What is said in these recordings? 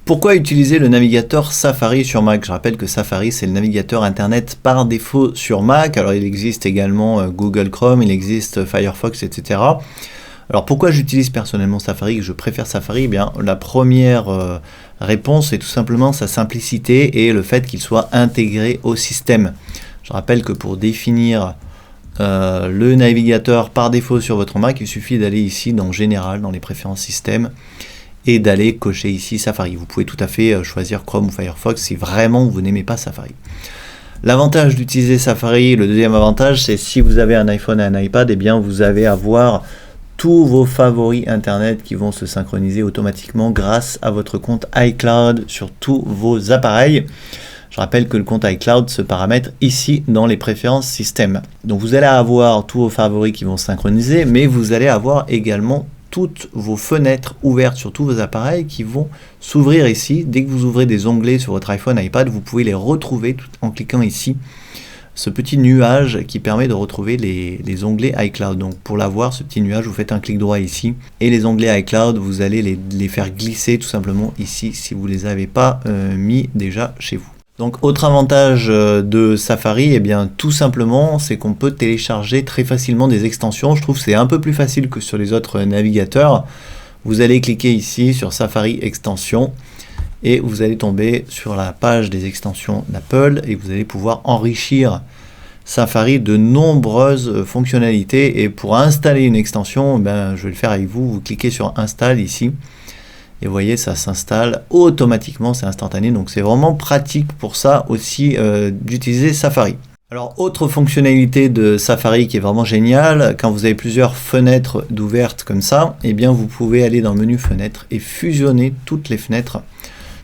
Pourquoi utiliser le navigateur Safari sur Mac? Je rappelle que Safari, c'est le navigateur Internet par défaut sur Mac. Alors, il existe également Google Chrome, il existe Firefox, etc. Alors, pourquoi j'utilise personnellement Safari, que je préfère Safari? Eh bien, la première réponse est tout simplement sa simplicité et le fait qu'il soit intégré au système. Je rappelle que pour définir le navigateur par défaut sur votre Mac, il suffit d'aller ici dans Général, dans les préférences système, et d'aller cocher ici Safari. Vous pouvez tout à fait choisir Chrome ou Firefox si vraiment vous n'aimez pas Safari. L'avantage d'utiliser Safari, le deuxième avantage, c'est si vous avez un iPhone et un iPad, eh bien vous allez avoir tous vos favoris Internet qui vont se synchroniser automatiquement grâce à votre compte iCloud sur tous vos appareils. Je rappelle que le compte iCloud se paramètre ici dans les préférences système. Donc vous allez avoir tous vos favoris qui vont se synchroniser, mais vous allez avoir également toutes vos fenêtres ouvertes sur tous vos appareils qui vont s'ouvrir ici. Dès que vous ouvrez des onglets sur votre iPhone, iPad, vous pouvez les retrouver en cliquant ici. Ce petit nuage qui permet de retrouver les onglets iCloud. Donc pour l'avoir, ce petit nuage, vous faites un clic droit ici. Et les onglets iCloud, vous allez les faire glisser tout simplement ici si vous ne les avez pas mis déjà chez vous. Donc autre avantage de Safari, eh bien tout simplement c'est qu'on peut télécharger très facilement des extensions. Je trouve que c'est un peu plus facile que sur les autres navigateurs. Vous allez cliquer ici sur Safari extension et vous allez tomber sur la page des extensions d'Apple et vous allez pouvoir enrichir Safari de nombreuses fonctionnalités. Et pour installer une extension, je vais le faire avec vous. Vous cliquez sur Install ici. Et vous voyez, ça s'installe automatiquement, c'est instantané. Donc c'est vraiment pratique pour ça aussi d'utiliser Safari. Alors autre fonctionnalité de Safari qui est vraiment géniale, quand vous avez plusieurs fenêtres d'ouvertes comme ça, eh bien vous pouvez aller dans le menu fenêtres et fusionner toutes les fenêtres.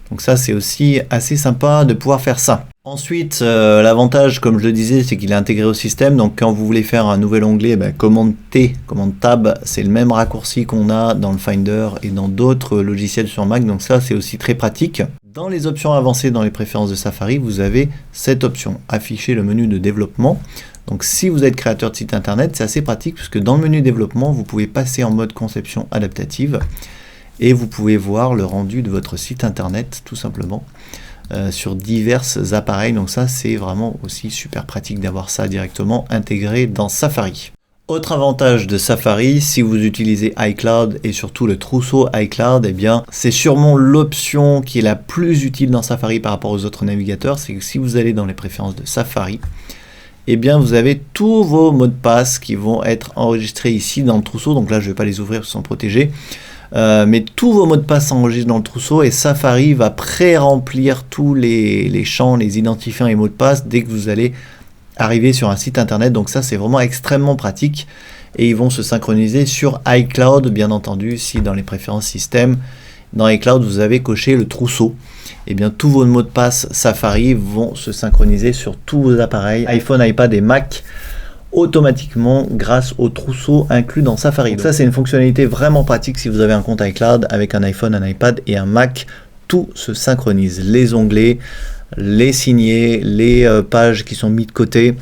Donc ça c'est aussi assez sympa de pouvoir faire ça. Ensuite, l'avantage, comme je le disais, c'est qu'il est intégré au système. Donc quand vous voulez faire un nouvel onglet, commande T, commande Tab, c'est le même raccourci qu'on a dans le Finder et dans d'autres logiciels sur Mac. Donc ça, c'est aussi très pratique. Dans les options avancées dans les préférences de Safari, vous avez cette option, afficher le menu de développement. Donc si vous êtes créateur de site internet, c'est assez pratique puisque dans le menu développement, vous pouvez passer en mode conception adaptative et vous pouvez voir le rendu de votre site internet tout simplement. Sur divers appareils, donc ça c'est vraiment aussi super pratique d'avoir ça directement intégré dans Safari. Autre avantage de Safari, si vous utilisez iCloud et surtout le trousseau iCloud, eh bien c'est sûrement l'option qui est la plus utile dans Safari par rapport aux autres navigateurs. C'est que si vous allez dans les préférences de Safari, eh bien vous avez tous vos mots de passe qui vont être enregistrés ici dans le trousseau. Donc là je ne vais pas les ouvrir, ils sont protégés. Mais tous vos mots de passe s'enregistrent dans le trousseau et Safari va pré-remplir tous les champs, les identifiants et mots de passe dès que vous allez arriver sur un site internet. Donc ça c'est vraiment extrêmement pratique et ils vont se synchroniser sur iCloud bien entendu. Si dans les préférences système, dans iCloud vous avez coché le trousseau, et bien tous vos mots de passe Safari vont se synchroniser sur tous vos appareils iPhone, iPad et Mac automatiquement grâce au trousseau inclus dans Safari. Donc ça c'est une fonctionnalité vraiment pratique si vous avez un compte iCloud avec un iPhone, un iPad et un Mac. Tout se synchronise, les onglets, les signés, les pages qui sont mises de côté,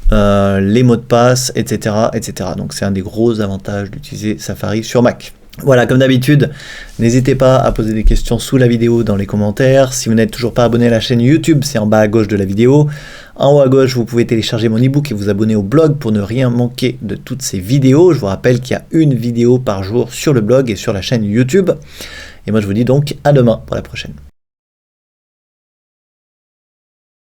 les mots de passe, etc., etc. Donc c'est un des gros avantages d'utiliser Safari sur Mac. Voilà, comme d'habitude, n'hésitez pas à poser des questions sous la vidéo dans les commentaires. Si vous n'êtes toujours pas abonné à la chaîne YouTube, c'est en bas à gauche de la vidéo. En haut à gauche, vous pouvez télécharger mon ebook et vous abonner au blog pour ne rien manquer de toutes ces vidéos. Je vous rappelle qu'il y a une vidéo par jour sur le blog et sur la chaîne YouTube. Et moi, je vous dis donc à demain pour la prochaine.